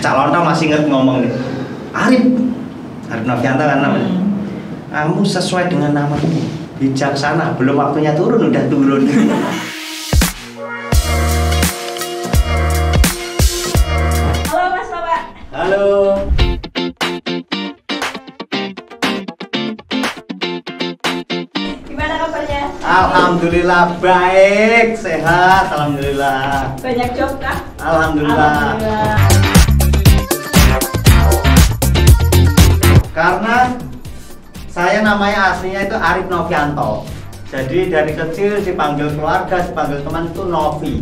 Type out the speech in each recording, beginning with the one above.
Cak Lontong masih inget ngomong nih, Arif Novianto kan namanya. Kamu sesuai dengan namamu, bijaksana. Belum waktunya turun udah turun. Halo Mas Bapak. Halo. Gimana kabarnya? Alhamdulillah baik, sehat. Alhamdulillah. Banyak job kah? Alhamdulillah. Karena saya namanya aslinya itu Arif Novianto. Jadi dari kecil dipanggil keluarga, dipanggil teman itu Novi.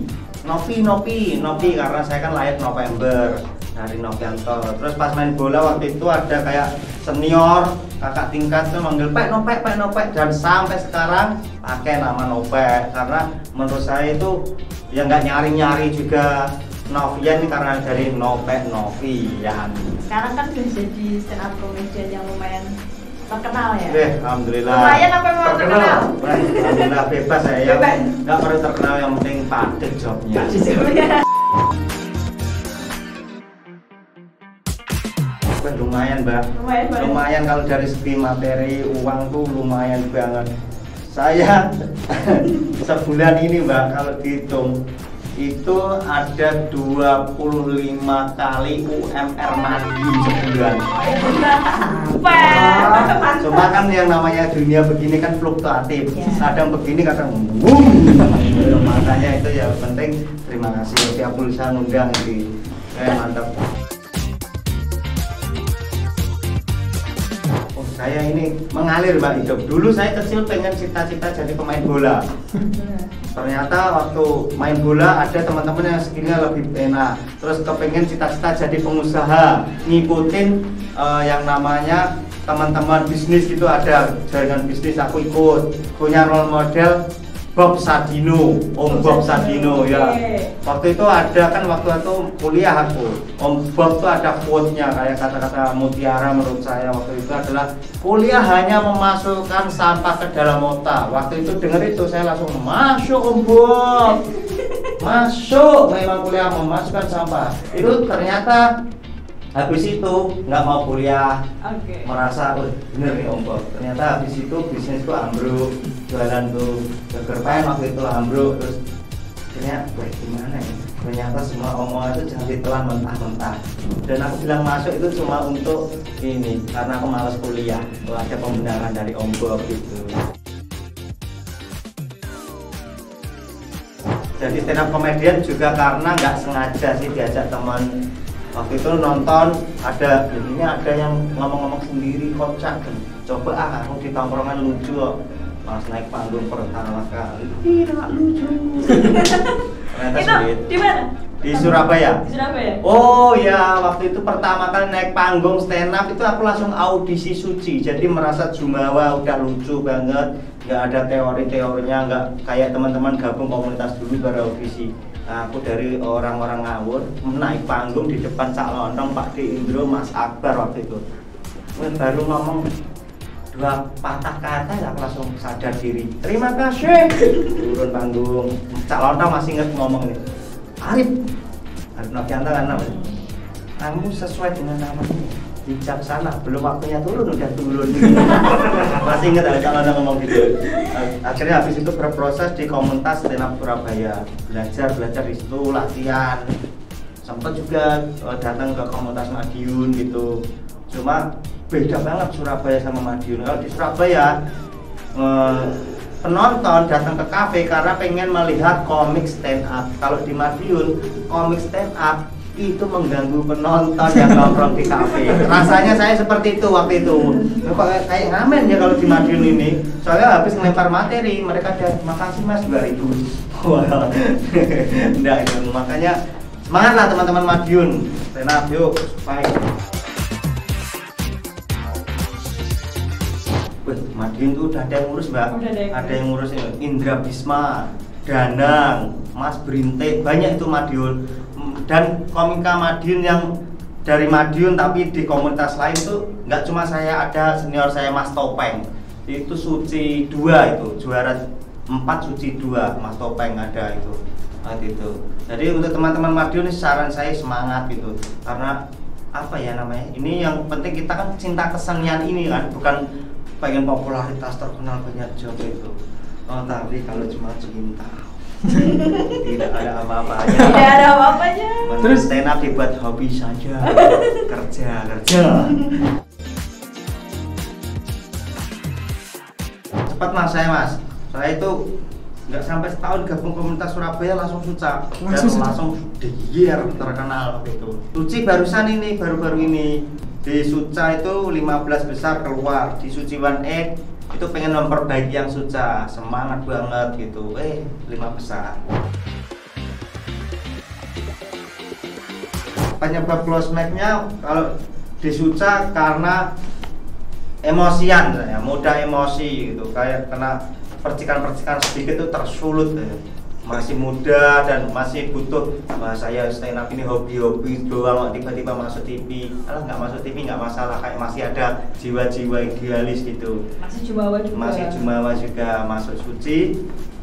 Novi karena saya kan lahir November dari Novianto. Terus pas main bola waktu itu ada kayak senior, kakak tingkat tuh manggil Nopek dan sampai sekarang pakai nama Nopek karena menurut saya itu ya nggak nyari juga. Novian ini karena dari Nopek Novian. Sekarang kan udah jadi stand up comedian yang lumayan terkenal ya. Alhamdulillah. Lumayan apa mau terkenal? Alhamdulillah bebas saya. Bebas. Nggak perlu terkenal, yang penting padat jobnya. Lumayan mbak. Lumayan kalau dari segi materi uang tuh lumayan banget. Saya sebulan ini mbak kalau dihitung itu ada 25 kali UMR mandi sebulan. Cuma kan yang namanya dunia begini kan fluktuatif, kadang begini kadang boom. Makanya itu ya penting terima kasih tiap pulsa ngundang ini. Mantap. Oh, saya ini mengalir mbak hidup. Dulu saya kecil pengen cita-cita jadi pemain bola. Ternyata waktu main bola ada teman-teman yang skillnya lebih enak. Terus kepengen cita-cita jadi pengusaha, ngikutin yang namanya teman-teman bisnis gitu, ada jaringan bisnis aku ikut. Punya role model Bob Sadino, Om Bob Sadino ya. Waktu itu ada kan waktu itu kuliah aku, Om Bob tuh ada quote-nya kayak kata-kata mutiara menurut saya waktu itu adalah kuliah hanya memasukkan sampah ke dalam otak. Waktu itu denger itu saya langsung masuk Om Bob, masuk memang kuliah memasukkan sampah. Itu ternyata habis itu nggak mau kuliah, merasa bener nih Om Bob. Ternyata habis itu bisnis tuh ambruk, jualan tuh gerpen waktu itu ambruk. Terus ternyata gimana ya? Ternyata semua omongan itu jangan ditelan mentah-mentah. Dan aku bilang masuk itu cuma untuk ini karena aku malas kuliah. Ada pembenaran dari Om Bob gitu. Jadi stand up comedian juga karena nggak sengaja sih diajak teman. Waktu itu nonton ada ini ada yang ngomong-ngomong sendiri kocak, coba aku di tongkrongan lucu kok. Pas naik panggung pertama kali tidak lucu. Ternyata sulit. Di mana? Di Surabaya. Di Surabaya. Oh ya, waktu itu pertama kali naik panggung stand up itu aku langsung audisi suci. Jadi merasa jumawa udah lucu banget, nggak ada teori-teorinya, nggak kayak teman-teman gabung komunitas dulu baru audisi. Nah, aku dari orang-orang ngawur naik panggung di depan Cak Lontong, Pak D Indro, Mas Akbar waktu itu. Baru ngomong dua patah kata ya aku langsung sadar diri. Terima kasih. Turun panggung. Cak Lontong masih inget ngomong nih. Arif Novianto kan namanya. Kamu sesuai dengan namamu, bijaksana. Belum waktunya turun udah turun. Masih inget ada Cak Lontong ngomong gitu. Akhirnya habis itu berproses di komunitas stand up Surabaya, belajar di situ, latihan. Sempat juga datang ke komunitas Madiun gitu. Cuma beda banget Surabaya sama Madiun. Kalau di Surabaya penonton datang ke kafe karena pengen melihat komik stand up. Kalau di Madiun komik stand up itu mengganggu penonton yang nongkrong di kafe. Rasanya saya seperti itu waktu itu. Kok kayak ngamen ya kalau di Madiun ini. Soalnya habis ngelempar materi mereka ada makasih Mas 2000. Wah. Enggak itu. Makanya semangatlah teman-teman Madiun. Stand up yuk, baik. Madiun tuh udah ada yang ngurus mbak, ada yang ngurus Indra Bisma, Danang, Mas Brintik, banyak itu Madiun. Dan komika Madiun yang dari Madiun tapi di komunitas lain tuh nggak cuma saya, ada senior saya Mas Topeng, itu Suci 2 itu juara 4 Suci 2, Mas Topeng ada itu. Gitu. Jadi untuk teman-teman Madiun ini saran saya semangat gitu, karena apa ya namanya, ini yang penting kita kan cinta kesenian ini kan, bukan pengen popularitas terkenal banyak job itu. Tapi kalau cuma cinta tidak ada apa-apanya. Tidak ada apa-apanya. Terus stand up dibuat hobi saja. Kerja. Cepat mas, saya itu nggak sampai setahun gabung komunitas Surabaya langsung suca dan langsung digier terkenal gitu. Suci barusan ini, baru-baru ini di Suca itu 15 besar keluar, di Suci 1 itu pengen memperbaiki yang Suca, semangat banget gitu. 5 besar. Penyebab close mic-nya kalau di Suca karena emosian, ya, mudah emosi gitu, kayak kena percikan-percikan sedikit itu tersulut ya. Masih muda dan masih butuh, saya stand up ini hobi-hobi doang, tiba-tiba masuk TV. Alah, nggak masuk TV nggak masalah, kayak masih ada jiwa-jiwa idealis gitu. Masih jumawa juga masuk Suci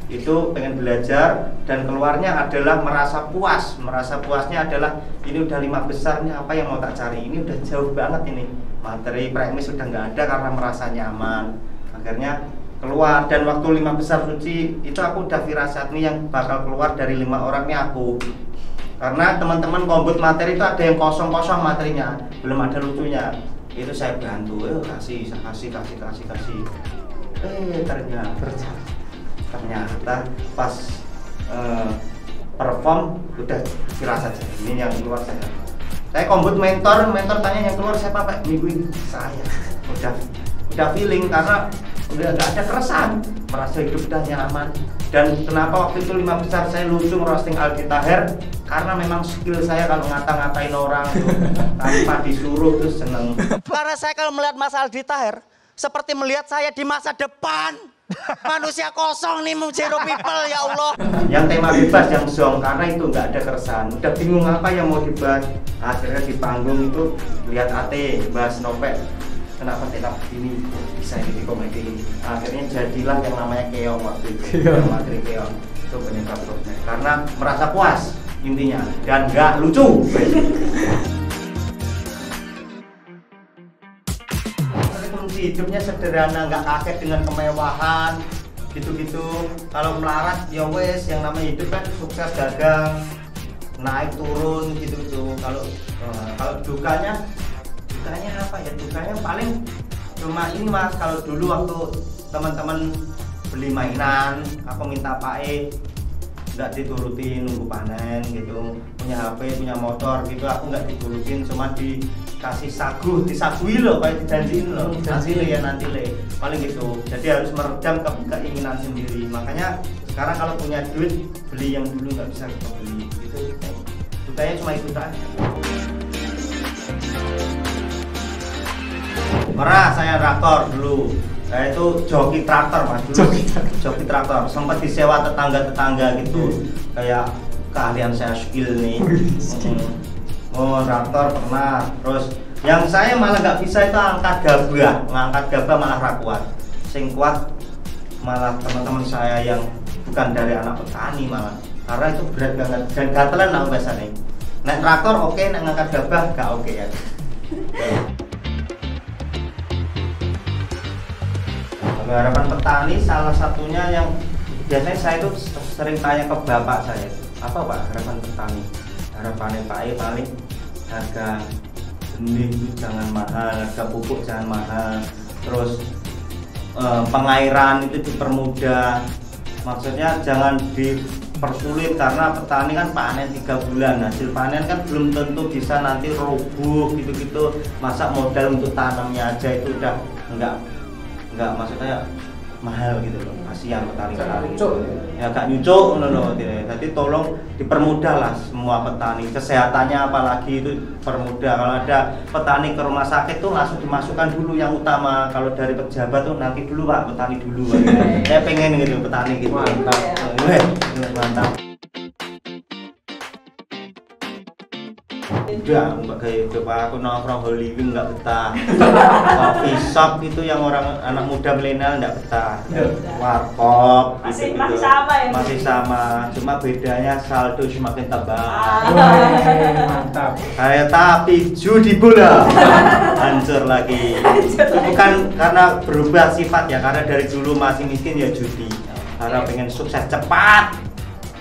itu pengen belajar dan keluarnya adalah merasa puas. Merasa puasnya adalah ini udah 5 besarnya, apa yang mau tak cari, ini udah jauh banget ini, materi premis sudah nggak ada karena merasa nyaman. Akhirnya keluar, dan waktu 5 besar Suci itu aku udah firasat nih yang bakal keluar dari 5 orang ini aku, karena teman-teman kombut materi itu ada yang kosong-kosong materinya, belum ada lucunya, itu saya bantu, kasih. Ternyata pas perform udah firasat ini yang keluar saya kombut mentor tanya yang keluar siapa Pak, minggu ini saya udah feeling karena udah nggak ada keresahan, merasa hidup udah nyaman. Dan kenapa waktu itu 5 besar saya lucu roasting Aldi Taher, karena memang skill saya kalau ngata-ngatain orang tuh, tanpa disuruh terus seneng. Karena saya kalau melihat Mas Aldi Taher seperti melihat saya di masa depan. Manusia kosong nih, zero people, ya Allah. Yang tema bebas, yang zong, karena itu nggak ada keresahan. Udah bingung apa yang mau dibahas. Akhirnya di panggung itu lihat Ate, bahas Nopek. Kenapa stand up ini bisa di komedi ini? Akhirnya jadilah yang namanya keong waktu itu, materi keong itu penyebab prosesnya. Karena merasa puas intinya dan nggak lucu. Kunci hidupnya sederhana, nggak kaget dengan kemewahan gitu-gitu. Kalau melarat ya wes, yang namanya hidup kan sukses dagang, naik turun gitu-gitu. Kalau dukanya apa ya, dukanya paling cuma ini mas, kalau dulu waktu teman-teman beli mainan aku minta pae nggak diturutin, nunggu panen gitu, punya HP punya motor gitu aku nggak diturutin, cuma dikasih disagui loh, kayak dijanjiin loh, nanti le paling gitu. Jadi harus meredam keinginan sendiri, makanya sekarang kalau punya duit beli yang dulu nggak bisa kita beli gitu. Dukanya cuma itu aja. Pernah saya traktor dulu, saya itu joki traktor mas dulu. Joki traktor, sempat disewa tetangga gitu, kayak keahlian saya skill nih. Traktor pernah. Terus yang saya malah nggak bisa itu ngangkat gabah malah rakuat. Sing kuat malah teman-teman saya yang bukan dari anak petani malah, karena itu berat banget dan gatelan lah biasanya. Naik traktor oke, naik ngangkat gabah nggak oke ya. Harapan petani salah satunya yang biasanya saya itu sering tanya ke bapak saya, apa Pak harapan petani? Harapannya Pak paling harga benih itu jangan mahal, harga pupuk jangan mahal, terus pengairan itu dipermudah, maksudnya jangan dipersulit karena petani kan panen 3 bulan, hasil panen kan belum tentu bisa nanti rubuh gitu-gitu, masa modal untuk tanamnya aja itu udah enggak maksudnya mahal gitu loh, kasihan petani-petani gitu. Ya gak nyucuk loh. Jadi tolong dipermudah lah semua petani, kesehatannya apalagi itu permudah. Kalau ada petani ke rumah sakit tuh langsung dimasukkan dulu yang utama, kalau dari pejabat tuh nanti dulu Pak, petani dulu. Saya pengen gitu petani gitu. Mantap. Udah, mbak kayak coba aku nongkrong Hollywood nggak betah. Coffee shop itu yang orang anak muda milenial nggak betah. Warkop Masih gitu, masih sama ya. masih sama, cuma bedanya saldo semakin tebal. Mantap. Kayak tapi judi bola hancur lagi. Itu bukan karena berubah sifat ya, karena dari dulu masih miskin ya judi. Karena pengen sukses cepat.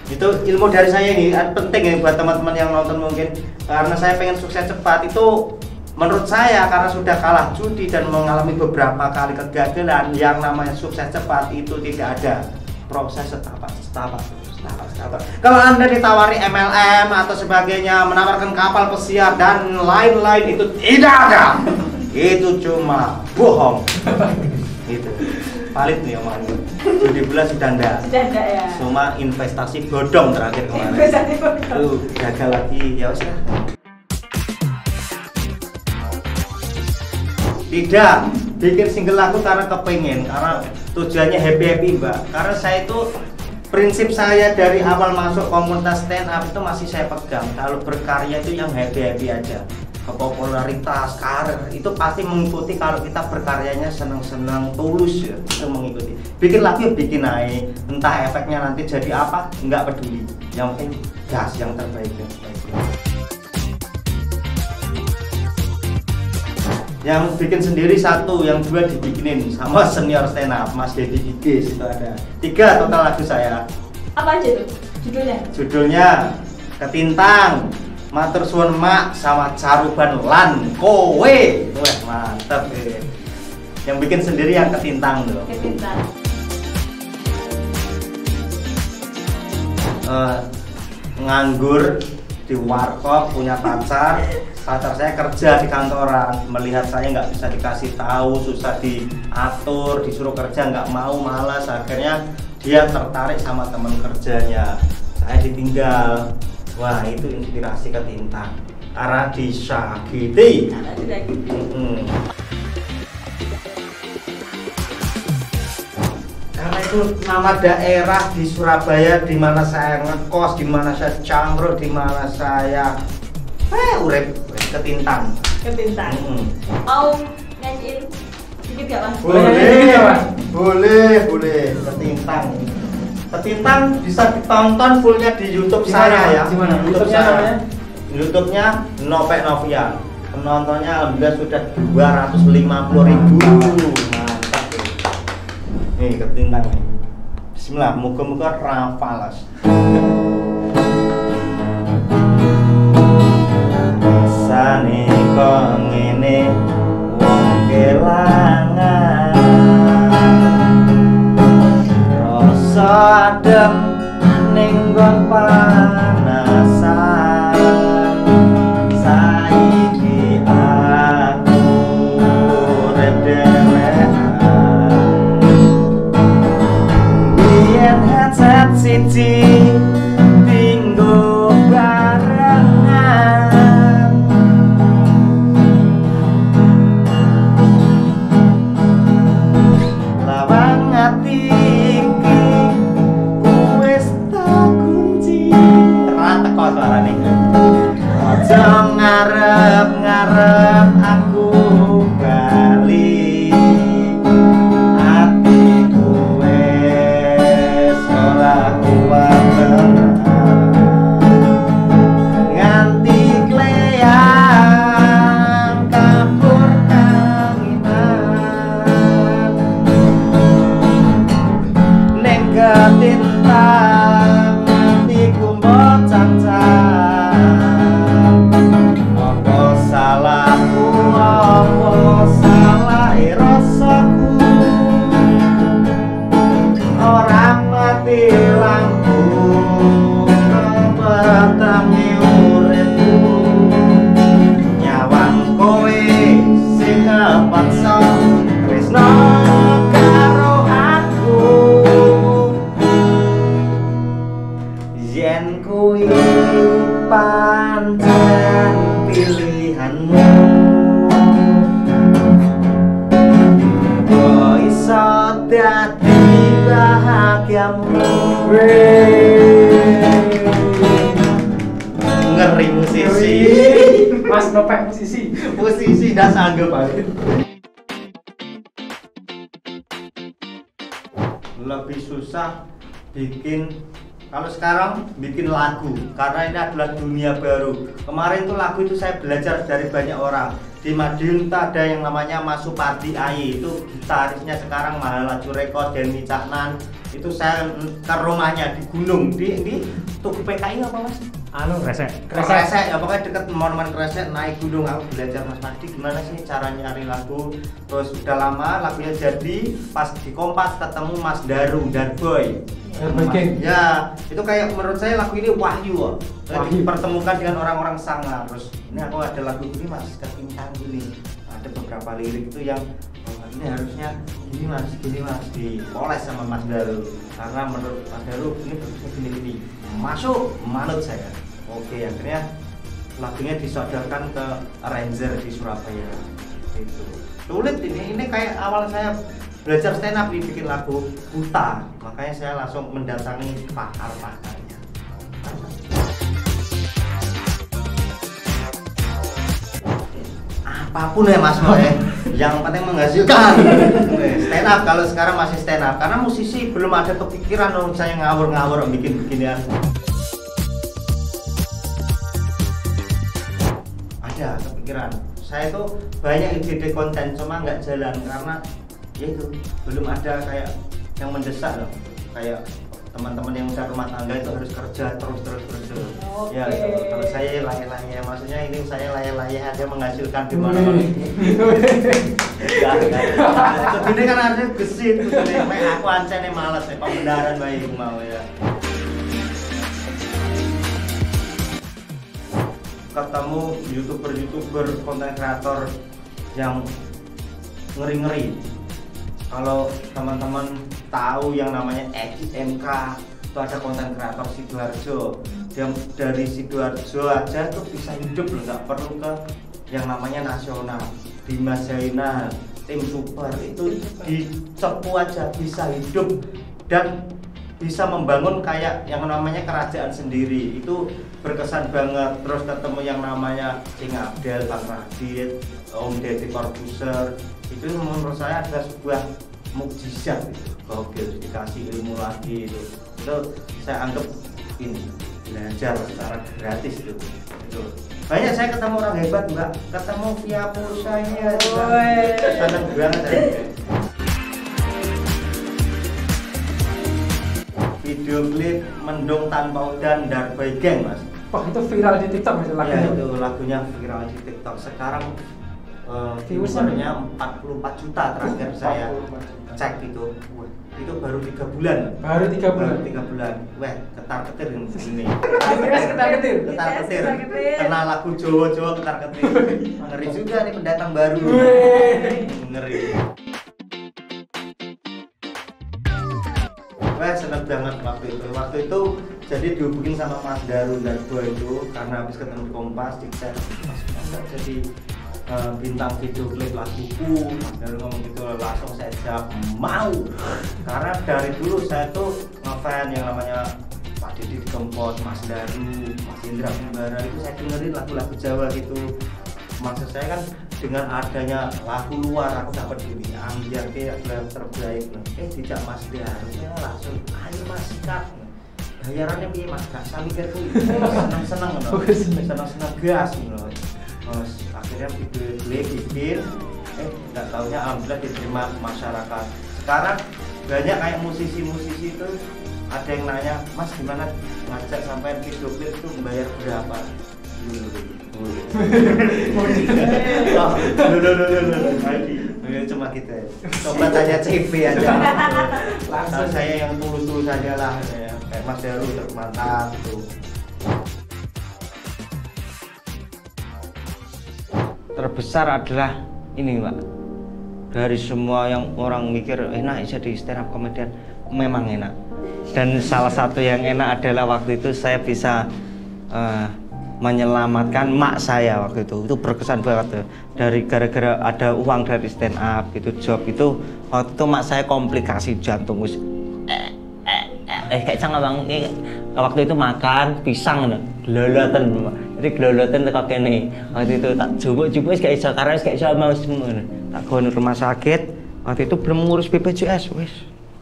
Itu ilmu dari saya ini penting ya buat teman-teman yang nonton mungkin, karena saya pengen sukses cepat. Itu menurut saya karena sudah kalah judi dan mengalami beberapa kali kegagalan, yang namanya sukses cepat itu tidak ada proses setapak. Kalau Anda ditawari MLM atau sebagainya, menawarkan kapal pesiar dan lain-lain, itu tidak ada. Itu cuma bohong. Itu valid nih omongan. Judi bola sudah enggak. Sudah enggak ya. Cuma investasi bodong terakhir kemarin. Investasi bodong. Tuh gagal lagi, ya wis lah. Tidak bikin single lagu karena kepengen, karena tujuannya happy mbak. Karena saya itu prinsip saya dari awal masuk komunitas stand up itu masih saya pegang. Kalau berkarya itu yang happy aja. Popularitas, karir itu pasti mengikuti kalau kita berkaryanya senang-senang tulus ya, itu mengikuti. Bikin lagu bikin naik, entah efeknya nanti jadi apa nggak peduli. Yang penting gas yang terbaik. Yang bikin sendiri satu, yang dua dibikinin sama senior stand up Mas Dedi Gigis, itu ada 3 total lagu saya. Apa aja tuh judulnya? Judulnya Ketintang, Matur suwun mak, sama Caruban lan kowe. Wah mantap ya. Yang bikin sendiri yang Ketintang tuh. Ketintang. Nganggur di warkop, punya pacar saya kerja di kantoran, melihat saya nggak bisa dikasih tahu, susah diatur, disuruh kerja nggak mau, malas. Akhirnya dia tertarik sama teman kerjanya, saya ditinggal. Wah itu inspirasi Ketintang, Ara disakiti. Karena itu nama daerah di Surabaya di mana saya ngekos, di mana saya cangkruk, di mana saya urip Ketintang. Ketintang. Mau nyanyiin sedikit gak Mas? Boleh. Ketintang. Ketintang bisa ditonton fullnya di YouTube saya ya. Gimana? YouTube saya. YouTube-nya Nopek Novian. Penontonnya alhamdulillah sudah 250.000. Mantap. Nih Ketintang nih. Bismillah, moga-moga rafalas. Sane kok ngene wong kelangan, rasa adem ning nggon panasan. Saiki aku urip dhewean, biyen headset siji tinggo barengan. Lawang ati iki wis tak kunci. Ra teko suarane. Aja ngarep-ngarep aku bali, atiku wis ora kuat tenan. Nganti kleang kapur kanginan, ning Ketintang atiku mbok cacat. Apa salahku, apa salahe rasaku, orang mati lampu memetangi uripku. Nyawang kowe sing ngepaksa tresno karo aku. Yen kuwi pancen pilihanmu, kok iso dadi bahagiamu. Ngeri musisi. Senopek musisi. Posisi dah sanggup aku. Lebih susah bikin kalau sekarang bikin lagu karena ini adalah dunia baru. Kemarin tuh lagu itu saya belajar dari banyak orang. Di Madiun tuh ada yang namanya Mas Supardi Ai, itu gitarisnya sekarang Mahalaju Record Denny Caknan. Itu saya ke rumahnya di gunung di Tugu PKI apa Mas? Anu Kresek. Kresek ya pokoknya deket monumen Kresek, naik gunung. Aku belajar Mas Padi gimana sih cara nyari lagu. Terus udah lama lagunya jadi, pas di Kompas ketemu Mas Daru dan Boy. Ya, itu kayak menurut saya lagu ini wahyu. Dipertemukan dengan orang-orang sangar. Terus ini aku ada lagu ini Mas, kepintan gini. Ada beberapa lirik itu yang ini harusnya gini Mas, dipoles sama Mas Daru. Karena menurut Mas Daru ini bagusnya gini-gini. Masuk manut saya. Oke, akhirnya lagunya disodorkan ke arranger di Surabaya. Itu sulit ini kayak awal saya belajar stand up bikin lagu buta, makanya saya langsung mendatangi pakar-pakarnya. Apapun ya Mas Mo, yang penting menghasilkan. Stand up kalau sekarang masih stand up karena musisi belum ada kepikiran saya ngawur-ngawur bikin beginian. Ada kepikiran. Saya tuh banyak ide konten cuma nggak jalan karena ya itu belum ada kayak yang mendesak loh, kayak teman-teman yang udah rumah tangga itu harus kerja terus. Okay. Ya kalau saya layak-layak, maksudnya ini saya layak-layak ada menghasilkan di mana-mana. Ini kan harusnya gesit, aku ancene males pembenaran baik mau ya. Ketemu youtuber konten kreator yang ngeri-ngeri. Kalau teman-teman tahu yang namanya XMK, itu ada konten kreator Sidoarjo. Dia dari Sidoarjo aja tuh bisa hidup loh, nggak perlu ke yang namanya nasional. Dimas Zainal, tim super itu di Cepu aja bisa hidup dan bisa membangun kayak yang namanya kerajaan sendiri. Itu berkesan banget. Terus ketemu yang namanya Cing Abdel, Bang Radit, Om Deddy Corbuzier, itu menurut saya adalah sebuah mukjizat gitu. Gokil, dikasih ilmu lagi itu saya anggap ini belajar secara gratis itu. Banyak saya ketemu orang hebat Mbak, ketemu via pulsa ini ya seneng banget ya. Video klip Mendung Tanpa Udan Darboy Gang Mas. Wah itu viral di TikTok Mas lagunya. Ya, itu lagunya viral di TikTok. Sekarang viewersnya 44 juta terakhir saya cek itu. Itu baru 3 bulan. Baru 3 bulan. 3 bulan. Wah, ketar-ketir ini. Ketar-ketir. Ketar-ketir. Kena lagu Jawa-Jawa ketar-ketir. Ngeri juga nih pendatang baru. Ngeri. Wah, seneng banget waktu itu. Waktu itu jadi dihubungin sama Mas Daru dan Boy itu karena habis ketemu di Kompas di chat. Mas jadi bintang video klip laguku. Mas Daru ngomong gitu, langsung saya jawab mau. Karena dari dulu saya tuh ngefans yang namanya Pak Didi Kempot, Mas Daru, Mas Indra Kumbara, itu saya dengerin lagu-lagu Jawa gitu. Maksud saya kan dengan adanya lagu luar aku dapat ini ambiar kayak terbaik. Tidak Mas Daru ya langsung ayo Mas sikat. Bayarannya piye Mas? Gak usah mikir kuwi. Seneng-seneng ngono. Seneng-seneng gas ngono. Terus akhirnya video klip bikin nggak taunya alhamdulillah diterima masyarakat. Sekarang banyak kayak musisi-musisi itu ada yang nanya, Mas gimana ngajak sampai video klip itu membayar berapa? Cuma kita coba tanya CV aja. Langsung saya yang tulus-tulus aja lah ya. Kayak Mas Daru mantap itu. Terbesar adalah ini Pak, dari semua yang orang mikir enak jadi stand up comedian, memang enak. Dan salah satu yang enak adalah waktu itu saya bisa menyelamatkan mak saya waktu itu berkesan banget tuh. Dari gara-gara ada uang dari stand up itu job itu, waktu itu mak saya komplikasi jantung kayak canggah bang waktu itu makan pisang lelatan Jadi gloloten teko kene. Waktu itu tak jupuk-jupuk wis gak iso karena wis gak iso mau semono. Tak gono rumah sakit. Waktu itu belum ngurus BPJS wis.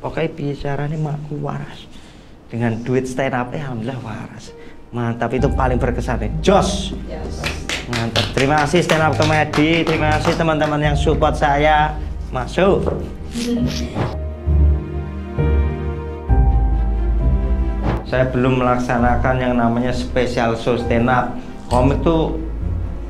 Pokoknya bicaranya makku waras. Dengan duit stand up alhamdulillah waras. Mantap, itu paling berkesan nih. Jos. Mantap. Terima kasih stand up comedy. Terima kasih teman-teman yang support saya. Masuk. Saya belum melaksanakan yang namanya special show stand up. Komik tuh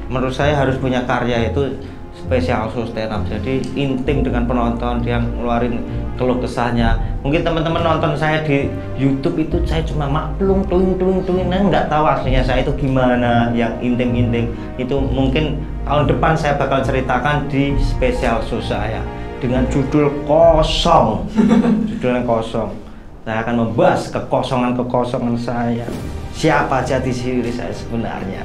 menurut saya harus punya karya itu special show stand up. Jadi intim dengan penonton, dia ngeluarin keluh kesahnya. Mungkin teman-teman nonton saya di YouTube itu saya cuma maklum tuing, nggak tahu aslinya saya itu gimana, yang intim-intim. Itu mungkin tahun depan saya bakal ceritakan di special show saya dengan judul Kosong. Judulnya Kosong. Saya akan membahas kekosongan saya. Siapa jati diri saya sebenarnya?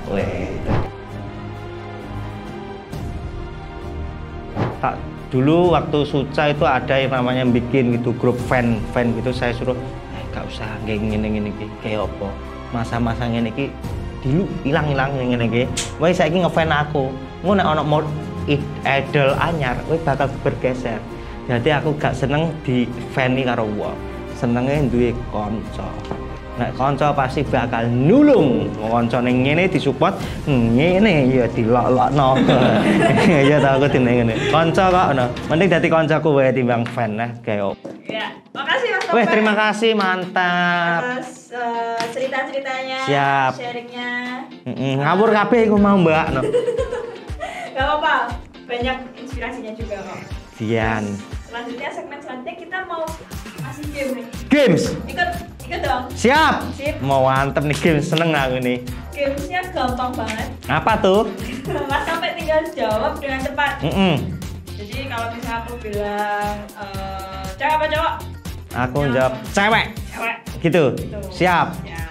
Tak dulu waktu Suca itu ada yang namanya bikin gitu grup fan gitu, saya suruh gak usah ngene kayak apa. Masa-masa ngene iki dulu hilang ngene iki. Wes saiki ngefan aku. Ngono nek ana mod idol anyar, wes bakal bergeser. Jadi aku gak seneng di fani karo wong. Senenge duwe kanca. Nek kanca pasti bakal nulung. Kancane ngene disupport, ngene ya dilok-lokno. Ya ta aku dene ngene. Kanca kok ngono. Mending dadi kancaku wae timbang fan lah gawe. Ya, makasih Mas Topeng. Weh, terima kasih, mantap. Atas cerita-ceritanya, Siap. sharingnya. Ngawur kabeh iku mau, Mbak. No. Gak apa-apa, banyak inspirasinya juga kok. Dian. Selanjutnya, segmen selanjutnya kita mau ngasih game nih. Games. Ikut dong. Siap. Sip. Mau mantep nih games, seneng aku nih. Gamesnya gampang banget. Apa tuh? Mas sampai tinggal jawab dengan cepat. Jadi kalau misalnya aku bilang cewek apa cowok? Aku jawab cewek. Cewek. Gitu. Gitu. Siap. Ya.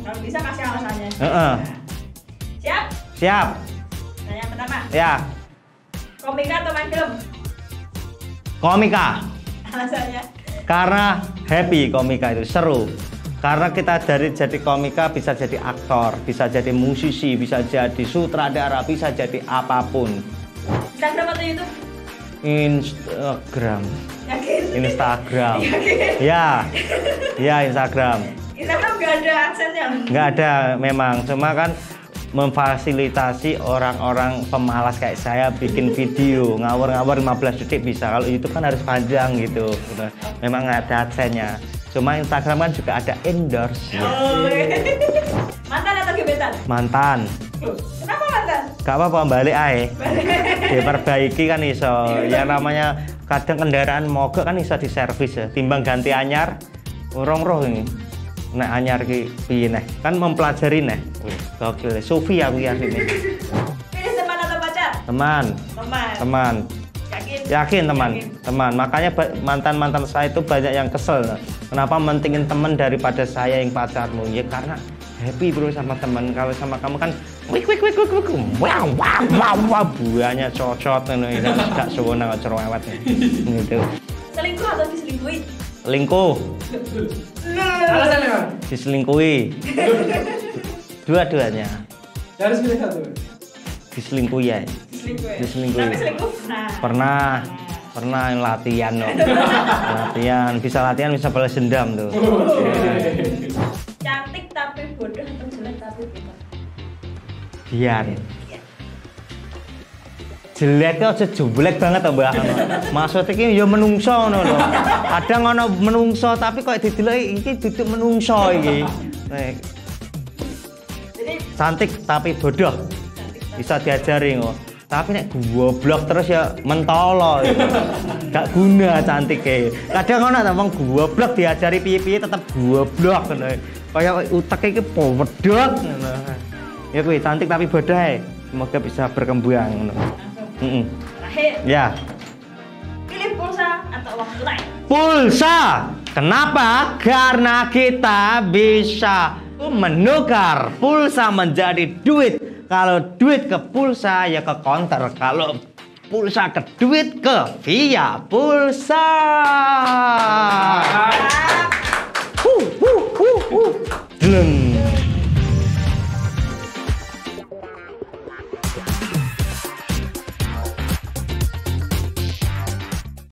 Kalau bisa kasih alasannya. Siap? Siap. Nah, yang pertama. Ya. Komika atau main film? Komika. Alasannya? Karena happy komika itu seru. Karena kita dari jadi komika bisa jadi aktor, bisa jadi musisi, bisa jadi sutradara, bisa jadi apapun. Instagram atau YouTube? Instagram. Yakin? Instagram. Yakin? Ya Instagram. Instagram nggak ada aksennya? Nggak ada memang, cuma kan memfasilitasi orang-orang pemalas kayak saya bikin video ngawur-ngawur 15 detik bisa. Kalau YouTube kan harus panjang gitu. Memang nggak ada adsense-nya. Cuma Instagram kan juga ada endorse. Oh, mantan atau gebetan? Mantan. Kenapa mantan? Gak apa-apa, balik aja. Diperbaiki kan iso. Ya namanya kadang kendaraan mogok kan iso diservis ya. Timbang ganti anyar, urung roh ini. Nek anyar ki piye neh? Kan mempelajari neh. Gokil. Sofi aku yakin nih. Pilih teman atau pacar? Teman. Teman. Yakin teman. Teman. Makanya mantan-mantan saya itu banyak yang kesel. Kenapa mentingin teman daripada saya yang pacarmu? Ya karena happy bro sama teman. Kalau sama kamu kan wow buahnya cocot ngono gak sewenang cerewet gitu. Selingkuh atau diselingkuhi? Selingkuh. Alasannya Bang? Diselingkuhi. Dua-duanya. Harus pilih satu. Diselingkuhi ya. Diselingkuhi. Tapi selingkuh? Pernah yang latihan loh. Bisa latihan bisa balas dendam tuh. Cantik tapi bodoh atau jelek tapi pintar? Dian. Jelek aja jelek banget to, Mbak. Maksud iki ya menungso ngono lho. Kadang ana menungso tapi kok dideloki iki duduk menungso iki. Cantik tapi bodoh. Bisa diajari kok. Tapi nek goblok terus ya mentolo. Gak guna cantike. Kadang ana ta wong goblok diajari piye-piye tetep goblok ngono. Kaya utek iki wedhot ngono. Ya kuwi cantik tapi bodoh ae. Semoga bisa berkembang ngono. Terakhir. Ya. Pilih pulsa atau uang tunai? Pulsa. Kenapa? Karena kita bisa menukar pulsa menjadi duit. Kalau duit ke pulsa ya ke counter. Kalau pulsa ke duit ke via pulsa.